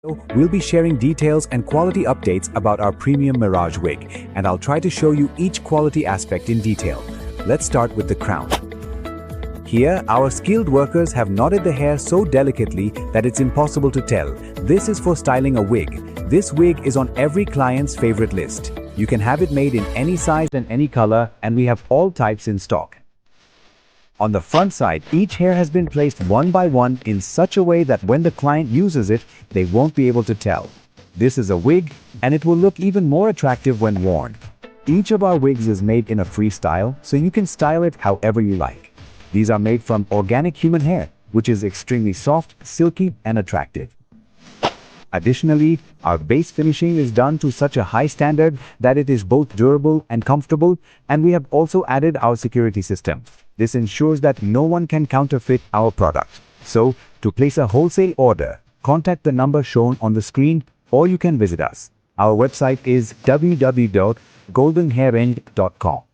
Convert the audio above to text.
We'll be sharing details and quality updates about our premium Mirage wig, and I'll try to show you each quality aspect in detail. Let's start with the crown. Here, our skilled workers have knotted the hair so delicately that it's impossible to tell. This is for styling a wig. This wig is on every client's favorite list. You can have it made in any size and any color, and we have all types in stock. On the front side, each hair has been placed one by one in such a way that when the client uses it, they won't be able to tell. This is a wig, and it will look even more attractive when worn. Each of our wigs is made in a freestyle, so you can style it however you like. These are made from organic human hair, which is extremely soft, silky, and attractive. Additionally, our base finishing is done to such a high standard that it is both durable and comfortable, and we have also added our security system. This ensures that no one can counterfeit our product. So, to place a wholesale order, contact the number shown on the screen, or you can visit us. Our website is www.goldenhairend.com.